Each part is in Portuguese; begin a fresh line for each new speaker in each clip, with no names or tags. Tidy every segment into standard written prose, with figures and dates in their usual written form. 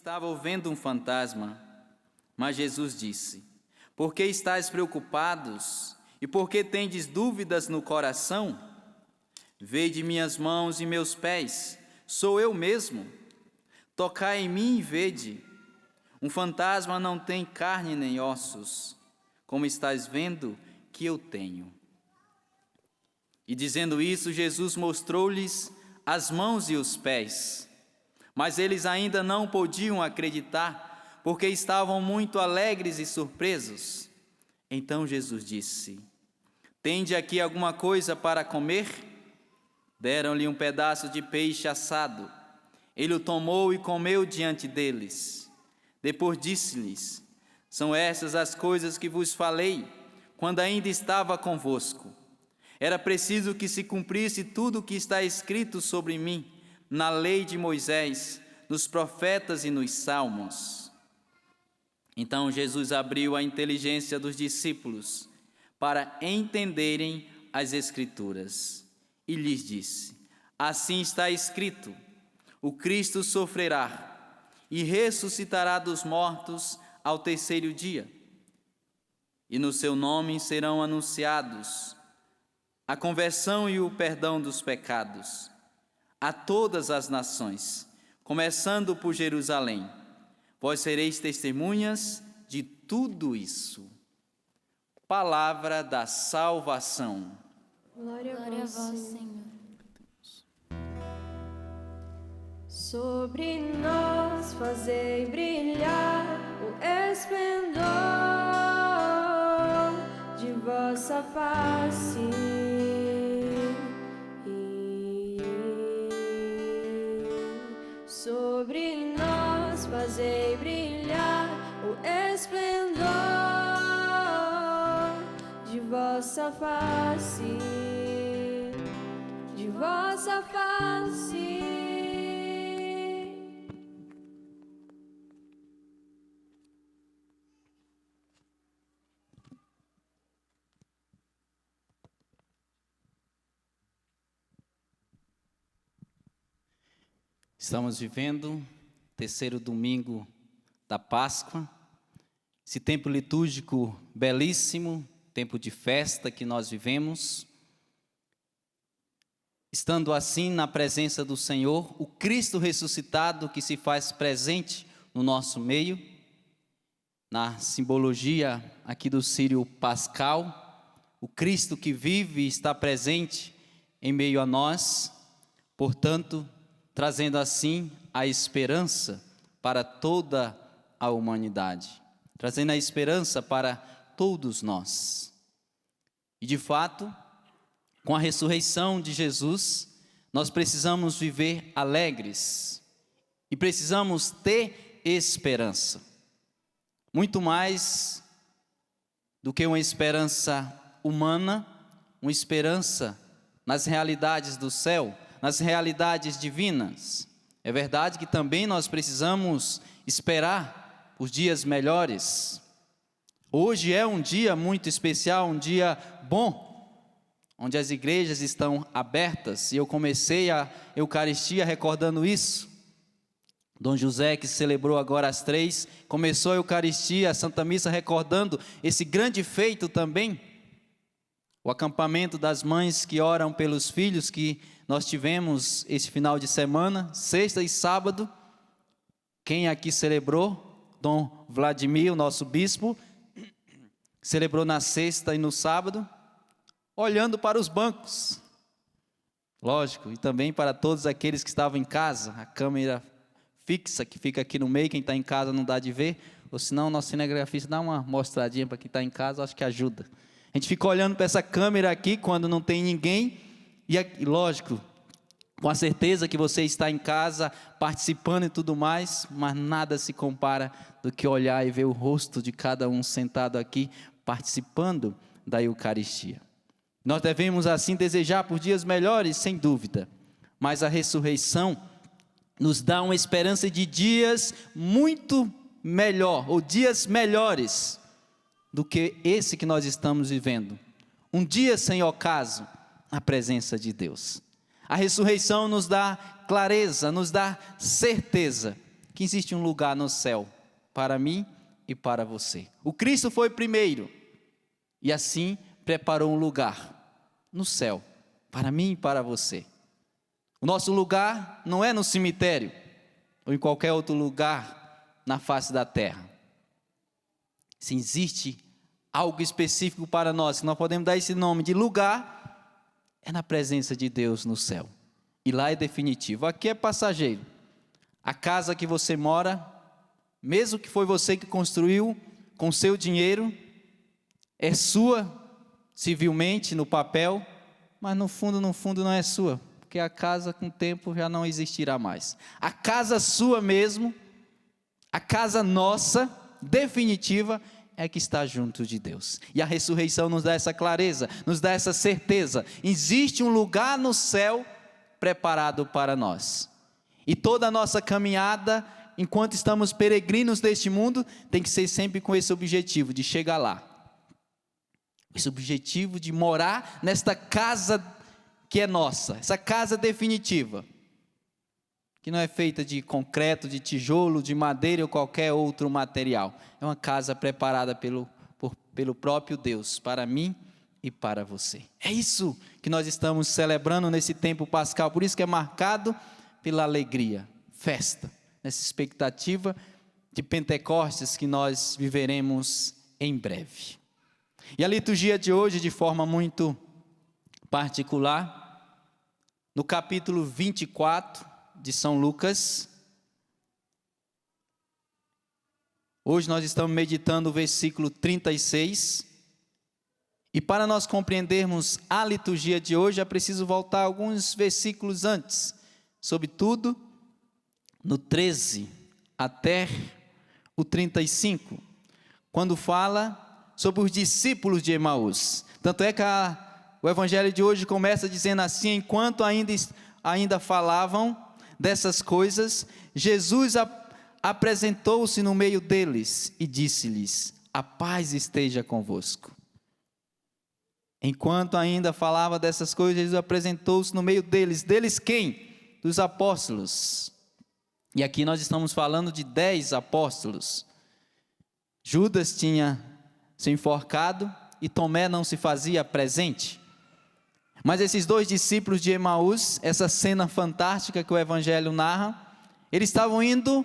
estavam vendo um fantasma, mas Jesus disse: Por que estáis preocupados e por que tendes dúvidas no coração? Vede minhas mãos e meus pés, sou eu mesmo. Tocai em mim e vede. Um fantasma não tem carne nem ossos, como estáis vendo que eu tenho. E dizendo isso, Jesus mostrou-lhes as mãos e os pés. Mas eles ainda não podiam acreditar, porque estavam muito alegres e surpresos. Então Jesus disse: Tende aqui alguma coisa para comer? Deram-lhe um pedaço de peixe assado. Ele o tomou e comeu diante deles. Depois disse-lhes: São estas as coisas que vos falei, quando ainda estava convosco. Era preciso que se cumprisse tudo o que está escrito sobre mim, na lei de Moisés, nos profetas e nos salmos. Então Jesus abriu a inteligência dos discípulos para entenderem as Escrituras e lhes disse: Assim está escrito: o Cristo sofrerá e ressuscitará dos mortos ao terceiro dia, e no seu nome serão anunciados a conversão e o perdão dos pecados a todas as nações, começando por Jerusalém. Vós sereis testemunhas de tudo isso. Palavra da salvação.
Glória a vós, Senhor. Sobre nós fazei brilhar o esplendor de vossa face. Sobre nós fazei brilhar o esplendor de vossa face, de vossa face.
Estamos vivendo o terceiro domingo da Páscoa, esse tempo litúrgico belíssimo, tempo de festa que nós vivemos. Estando assim na presença do Senhor, o Cristo ressuscitado que se faz presente no nosso meio, na simbologia aqui do Círio Pascal, o Cristo que vive e está presente em meio a nós, portanto, trazendo assim a esperança para toda a humanidade, trazendo a esperança para todos nós. E de fato, com a ressurreição de Jesus, nós precisamos viver alegres e precisamos ter esperança. Muito mais do que uma esperança humana, uma esperança nas realidades do céu, nas realidades divinas. É verdade que também nós precisamos esperar os dias melhores. Hoje é um dia muito especial, um dia bom, onde as igrejas estão abertas, e eu comecei a Eucaristia recordando isso. Dom José, que celebrou agora às 3, começou a Eucaristia, a Santa Missa, recordando esse grande feito também, o acampamento das mães que oram pelos filhos, que nós tivemos esse final de semana, sexta e sábado. Quem aqui celebrou? Dom Vladimir, o nosso bispo, celebrou na sexta e no sábado, olhando para os bancos, lógico, e também para todos aqueles que estavam em casa, a câmera fixa que fica aqui no meio, quem está em casa não dá de ver, ou senão o nosso cinegrafista dá uma mostradinha para quem está em casa, acho que ajuda. A gente fica olhando para essa câmera aqui quando não tem ninguém, e lógico, com a certeza que você está em casa, participando e tudo mais, mas nada se compara do que olhar e ver o rosto de cada um sentado aqui, participando da Eucaristia. Nós devemos assim desejar por dias melhores, sem dúvida, mas a ressurreição nos dá uma esperança de dias muito melhor, ou dias melhores do que esse que nós estamos vivendo. Um dia sem ocaso, a presença de Deus. A ressurreição nos dá clareza, nos dá certeza que existe um lugar no céu para mim e para você. O Cristo foi primeiro e assim preparou um lugar no céu para mim e para você. O nosso lugar não é no cemitério ou em qualquer outro lugar na face da terra. Se existe algo específico para nós, que nós podemos dar esse nome de lugar, é na presença de Deus no céu. E lá é definitivo. Aqui é passageiro. A casa que você mora, mesmo que foi você que construiu com seu dinheiro, é sua civilmente no papel, mas no fundo não é sua, porque a casa com o tempo já não existirá mais. A casa sua mesmo, a casa nossa, definitiva, é que está junto de Deus. E a ressurreição nos dá essa clareza, nos dá essa certeza. Existe um lugar no céu preparado para nós. E toda a nossa caminhada, enquanto estamos peregrinos deste mundo, tem que ser sempre com esse objetivo de chegar lá. Esse objetivo de morar nesta casa que é nossa, essa casa definitiva, que não é feita de concreto, de tijolo, de madeira ou qualquer outro material. É uma casa preparada pelo próprio Deus, para mim e para você. É isso que nós estamos celebrando nesse tempo pascal, por isso que é marcado pela alegria, festa, nessa expectativa de Pentecostes que nós viveremos em breve. E a liturgia de hoje, de forma muito particular, no capítulo 24 de São Lucas, hoje nós estamos meditando o versículo 36, e para nós compreendermos a liturgia de hoje, é preciso voltar alguns versículos antes, sobretudo no 13 até o 35, quando fala sobre os discípulos de Emaús. Tanto é que o evangelho de hoje começa dizendo assim: enquanto ainda falavam dessas coisas, Jesus apresentou-se no meio deles e disse-lhes: a paz esteja convosco. Enquanto ainda falava dessas coisas, Jesus apresentou-se no meio deles. Deles quem? Dos apóstolos. E aqui nós estamos falando de 10 apóstolos. Judas tinha se enforcado e Tomé não se fazia presente. Mas esses 2 discípulos de Emaús, essa cena fantástica que o evangelho narra, eles estavam indo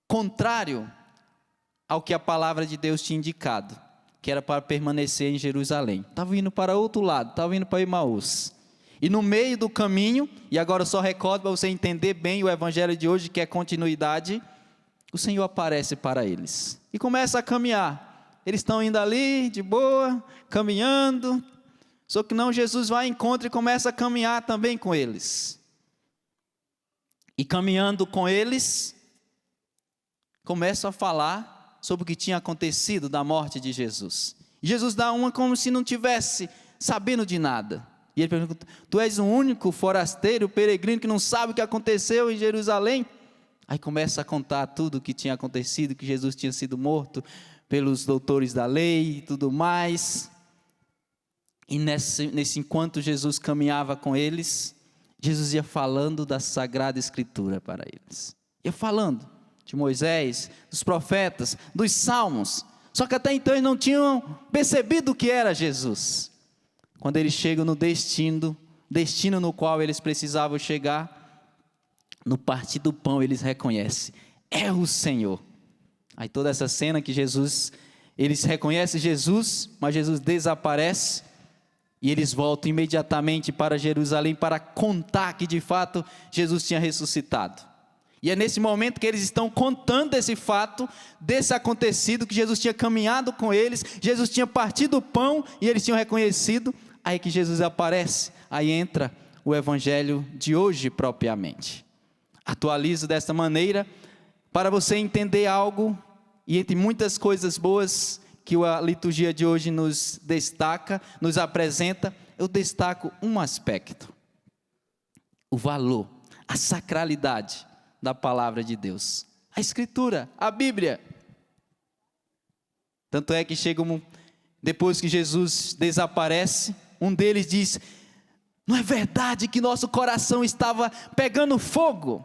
contrário ao que a palavra de Deus tinha indicado, que era para permanecer em Jerusalém. Estavam indo para outro lado, estavam indo para Emaús. E no meio do caminho, e agora eu só recordo para você entender bem o evangelho de hoje, que é continuidade, o Senhor aparece para eles e começa a caminhar. Eles estão indo ali, de boa, caminhando, só que não, Jesus vai ao encontro e começa a caminhar também com eles. E caminhando com eles, começa a falar sobre o que tinha acontecido da morte de Jesus. E Jesus dá uma como se não tivesse sabendo de nada. E ele pergunta: tu és o único forasteiro, peregrino, que não sabe o que aconteceu em Jerusalém? Aí começa a contar tudo o que tinha acontecido, que Jesus tinha sido morto pelos doutores da lei e tudo mais. E nesse enquanto Jesus caminhava com eles, Jesus ia falando da Sagrada Escritura para eles. Ia falando de Moisés, dos profetas, dos salmos. Só que até então eles não tinham percebido o que era Jesus. Quando eles chegam no destino no qual eles precisavam chegar, no partir do pão eles reconhecem: é o Senhor. Aí toda essa cena que eles reconhecem Jesus, mas Jesus desaparece, e eles voltam imediatamente para Jerusalém para contar que de fato Jesus tinha ressuscitado. E é nesse momento que eles estão contando esse fato, desse acontecido, que Jesus tinha caminhado com eles, Jesus tinha partido o pão e eles tinham reconhecido. Aí que Jesus aparece, aí entra o evangelho de hoje propriamente. Atualizo desta maneira para você entender algo, e entre muitas coisas boas que a liturgia de hoje nos destaca, nos apresenta, eu destaco um aspecto: o valor, a sacralidade da palavra de Deus, a Escritura, a Bíblia. Tanto é que depois que Jesus desaparece, um deles diz: não é verdade que nosso coração estava pegando fogo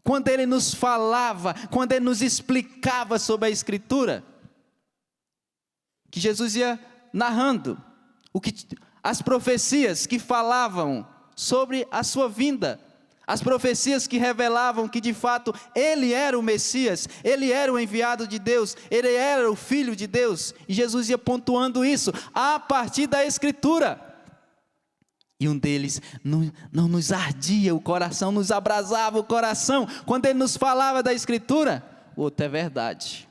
quando ele nos falava, quando ele nos explicava sobre a Escritura, que Jesus ia narrando as profecias que falavam sobre a sua vinda, as profecias que revelavam que de fato ele era o Messias, ele era o enviado de Deus, ele era o Filho de Deus, e Jesus ia pontuando isso a partir da Escritura. E um deles não nos ardia o coração, nos abrasava o coração, quando ele nos falava da Escritura. O outro é verdade,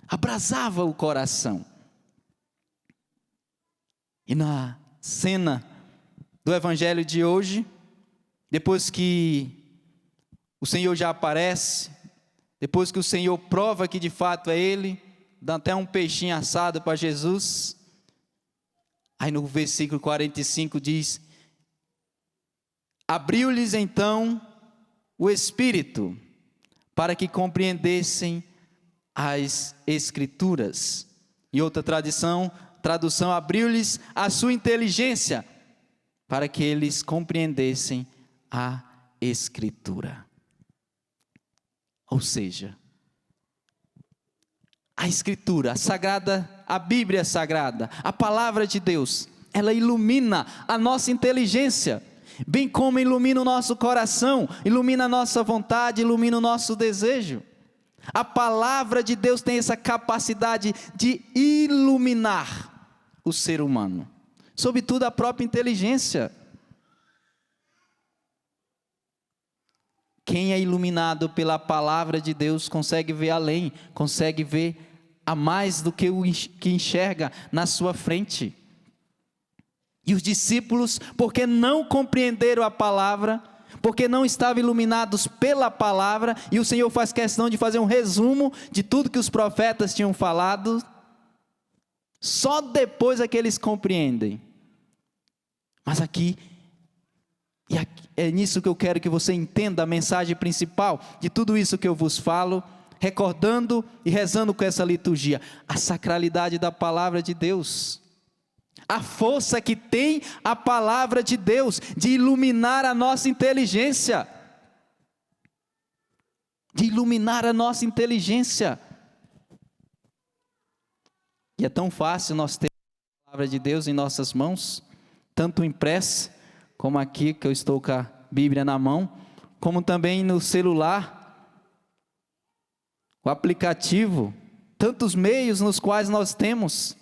abrasava o coração. E na cena do Evangelho de hoje, depois que o Senhor já aparece, depois que o Senhor prova que de fato é Ele, dá até um peixinho assado para Jesus. Aí no versículo 45 diz: abriu-lhes então o Espírito, para que compreendessem as Escrituras. Em outra tradução, abriu-lhes a sua inteligência, para que eles compreendessem a Escritura. Ou seja, a Escritura, a Bíblia Sagrada, a Palavra de Deus, ela ilumina a nossa inteligência, bem como ilumina o nosso coração, ilumina a nossa vontade, ilumina o nosso desejo. A Palavra de Deus tem essa capacidade de iluminar o ser humano, sobretudo a própria inteligência. Quem é iluminado pela Palavra de Deus consegue ver além, consegue ver a mais do que o que enxerga na sua frente. E os discípulos, porque não compreenderam a palavra, porque não estavam iluminados pela palavra, e o Senhor faz questão de fazer um resumo de tudo que os profetas tinham falado, só depois é que eles compreendem. Mas aqui é nisso que eu quero que você entenda a mensagem principal de tudo isso que eu vos falo, recordando e rezando com essa liturgia, a sacralidade da palavra de Deus, a força que tem a palavra de Deus de iluminar a nossa inteligência, E é tão fácil nós termos a palavra de Deus em nossas mãos, tanto impressa, como aqui que eu estou com a Bíblia na mão, como também no celular, o aplicativo, tantos meios nos quais nós temos,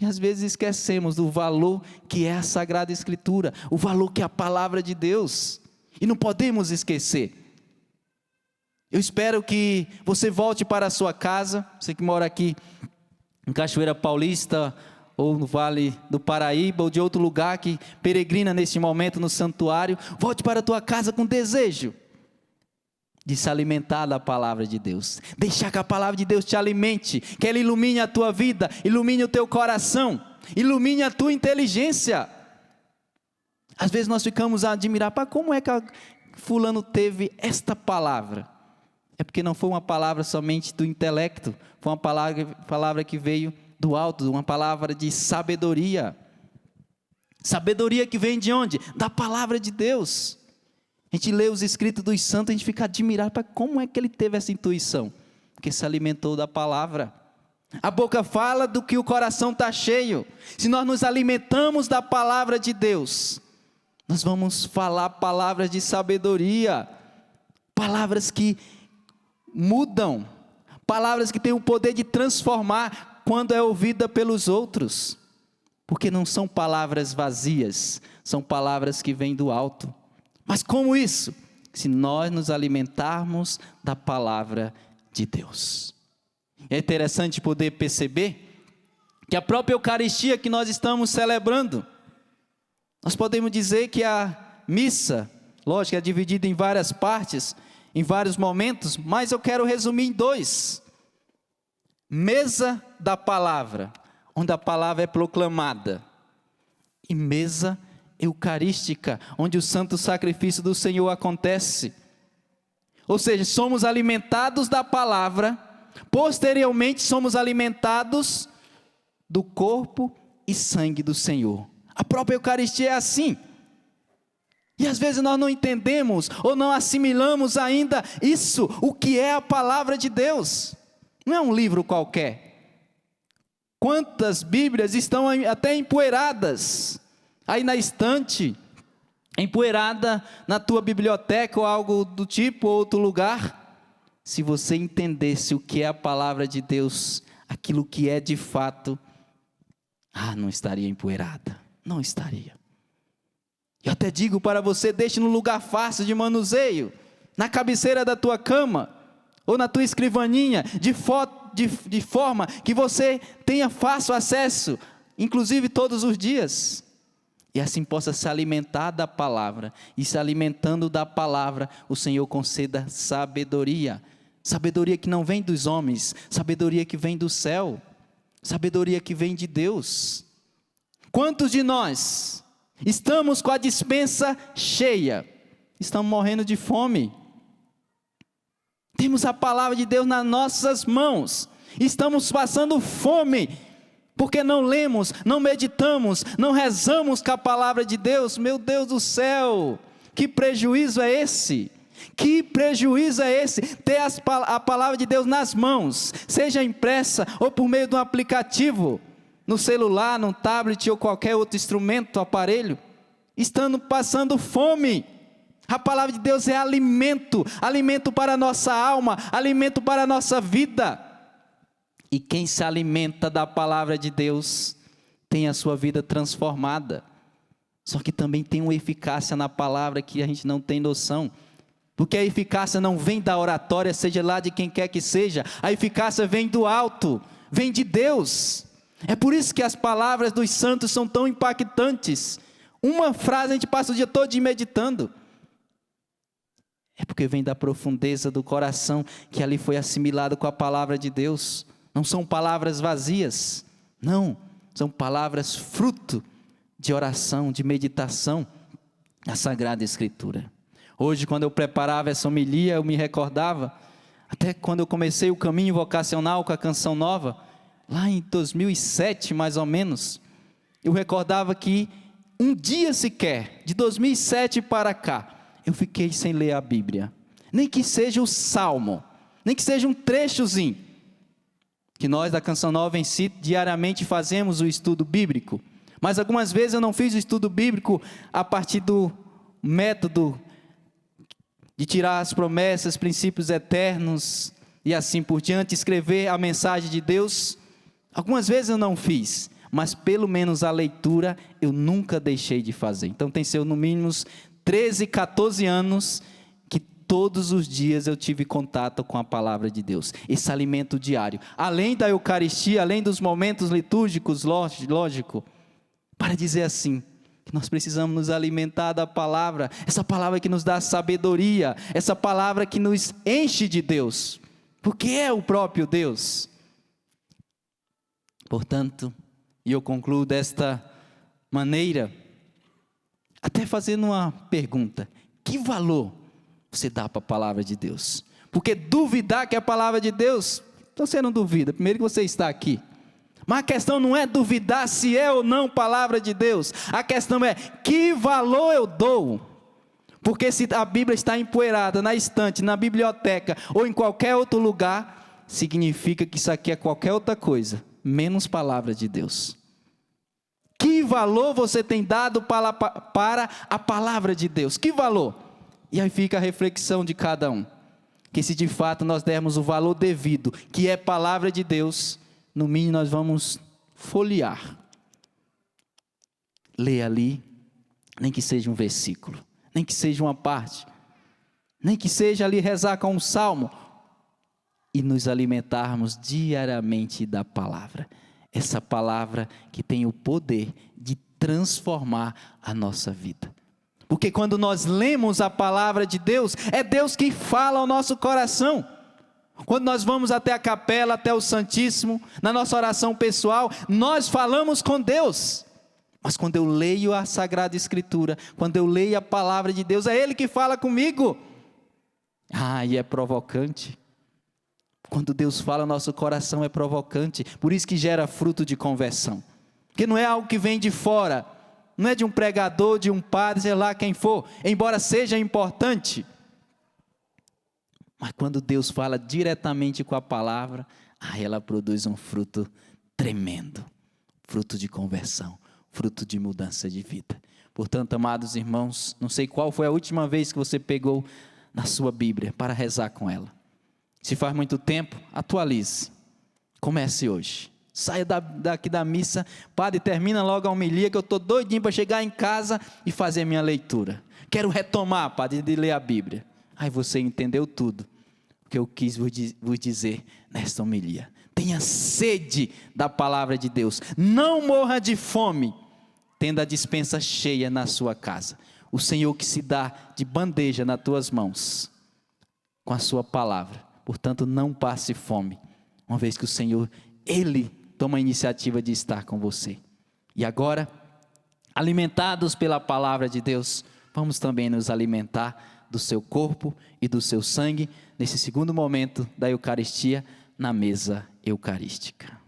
e às vezes esquecemos do valor que é a Sagrada Escritura, o valor que é a Palavra de Deus, e não podemos esquecer. Eu espero que você volte para a sua casa, você que mora aqui em Cachoeira Paulista, ou no Vale do Paraíba, ou de outro lugar que peregrina neste momento no santuário, volte para a tua casa com desejo de se alimentar da palavra de Deus, deixar que a palavra de Deus te alimente, que ela ilumine a tua vida, ilumine o teu coração, ilumine a tua inteligência. Às vezes nós ficamos a admirar, como é que fulano teve esta palavra? É porque não foi uma palavra somente do intelecto, foi uma palavra que veio do alto, uma palavra de sabedoria. Sabedoria que vem de onde? Da palavra de Deus. A gente lê os escritos dos santos, a gente fica admirado, para como é que ele teve essa intuição? Porque se alimentou da palavra. A boca fala do que o coração está cheio. Se nós nos alimentamos da palavra de Deus, nós vamos falar palavras de sabedoria, palavras que mudam, palavras que têm o poder de transformar quando é ouvida pelos outros, porque não são palavras vazias, são palavras que vêm do alto. Mas como isso? Se nós nos alimentarmos da palavra de Deus. É interessante poder perceber que a própria Eucaristia que nós estamos celebrando, nós podemos dizer que a missa, lógico, é dividida em várias partes, em vários momentos, mas eu quero resumir em 2. Mesa da palavra, onde a palavra é proclamada, e mesa eucarística, onde o santo sacrifício do Senhor acontece. Ou seja, somos alimentados da palavra, posteriormente somos alimentados do corpo e sangue do Senhor. A própria Eucaristia é assim. E às vezes nós não entendemos ou não assimilamos ainda isso, o que é a palavra de Deus. Não é um livro qualquer. Quantas Bíblias estão até empoeiradas aí na estante, empoeirada na tua biblioteca ou algo do tipo, ou outro lugar. Se você entendesse o que é a palavra de Deus, aquilo que é de fato, não estaria empoeirada, não estaria. Eu até digo para você, deixe no lugar fácil de manuseio, na cabeceira da tua cama, ou na tua escrivaninha, de forma que você tenha fácil acesso, inclusive todos os dias. E assim possa se alimentar da palavra, e se alimentando da palavra, o Senhor conceda sabedoria. Sabedoria que não vem dos homens, sabedoria que vem do céu, sabedoria que vem de Deus. Quantos de nós estamos com a despensa cheia, estamos morrendo de fome? Temos a palavra de Deus nas nossas mãos, estamos passando fome, porque não lemos, não meditamos, não rezamos com a palavra de Deus. Meu Deus do céu, que prejuízo é esse? Que prejuízo é esse? Ter a palavra de Deus nas mãos, seja impressa ou por meio de um aplicativo, no celular, no tablet ou qualquer outro instrumento, aparelho, estando passando fome. A palavra de Deus é alimento, alimento para a nossa alma, alimento para a nossa vida. E quem se alimenta da palavra de Deus, tem a sua vida transformada. Só que também tem uma eficácia na palavra que a gente não tem noção. Porque a eficácia não vem da oratória, seja lá de quem quer que seja. A eficácia vem do alto, vem de Deus. É por isso que as palavras dos santos são tão impactantes. Uma frase a gente passa o dia todo meditando. É porque vem da profundeza do coração, que ali foi assimilado com a palavra de Deus. Não são palavras vazias, não. São palavras fruto de oração, de meditação na Sagrada Escritura. Hoje, quando eu preparava essa homilia, eu me recordava, até quando eu comecei o caminho vocacional com a Canção Nova, lá em 2007 mais ou menos, eu recordava que um dia sequer, de 2007 para cá, eu fiquei sem ler a Bíblia, nem que seja o Salmo, nem que seja um trechozinho, que nós da Canção Nova em si, diariamente fazemos o estudo bíblico, mas algumas vezes eu não fiz o estudo bíblico a partir do método de tirar as promessas, princípios eternos e assim por diante, escrever a mensagem de Deus. Algumas vezes eu não fiz, mas pelo menos a leitura eu nunca deixei de fazer. Então tem sido no mínimo 13, 14 anos que todos os dias eu tive contato com a palavra de Deus, esse alimento diário, além da Eucaristia, além dos momentos litúrgicos, lógico, para dizer assim, que nós precisamos nos alimentar da palavra, essa palavra que nos dá sabedoria, essa palavra que nos enche de Deus, porque é o próprio Deus. Portanto, e eu concluo desta maneira, até fazendo uma pergunta: que valor você dá para a palavra de Deus? Porque duvidar que é a palavra de Deus, você não duvida, primeiro que você está aqui. Mas a questão não é duvidar se é ou não palavra de Deus. A questão é que valor eu dou. Porque se a Bíblia está empoeirada na estante, na biblioteca ou em qualquer outro lugar, significa que isso aqui é qualquer outra coisa, menos palavra de Deus. Que valor você tem dado para a palavra de Deus? Que valor? E aí fica a reflexão de cada um. Que se de fato nós dermos o valor devido, que é palavra de Deus, no mínimo nós vamos folhear, ler ali, nem que seja um versículo, nem que seja uma parte, nem que seja ali rezar com um salmo, e nos alimentarmos diariamente da palavra, essa palavra que tem o poder de transformar a nossa vida. Porque quando nós lemos a palavra de Deus, é Deus que fala ao nosso coração. Quando nós vamos até a capela, até o Santíssimo, na nossa oração pessoal, nós falamos com Deus. Mas quando eu leio a Sagrada Escritura, quando eu leio a palavra de Deus, é Ele que fala comigo. E é provocante. Quando Deus fala, nosso coração é provocante. Por isso que gera fruto de conversão. Porque não é algo que vem de fora. não é de um pregador, de um padre, sei lá quem for, embora seja importante. Mas quando Deus fala diretamente com a palavra, aí ela produz um fruto tremendo, fruto de conversão, fruto de mudança de vida. Portanto, amados irmãos, não sei qual foi a última vez que você pegou na sua Bíblia para rezar com ela. Se faz muito tempo, atualize. Comece hoje. Saia daqui da missa, padre, termina logo a homilia, que eu estou doidinho para chegar em casa e fazer a minha leitura. Quero retomar, padre, de ler a Bíblia. Aí você entendeu tudo o que eu quis vos dizer nesta homilia. Tenha sede da palavra de Deus. Não morra de fome, tendo a despensa cheia na sua casa. O Senhor que se dá de bandeja nas tuas mãos, com a sua palavra. Portanto, não passe fome, uma vez que o Senhor, Ele toma a iniciativa de estar com você. E agora, alimentados pela palavra de Deus, vamos também nos alimentar do seu corpo e do seu sangue, nesse segundo momento da Eucaristia, na mesa eucarística.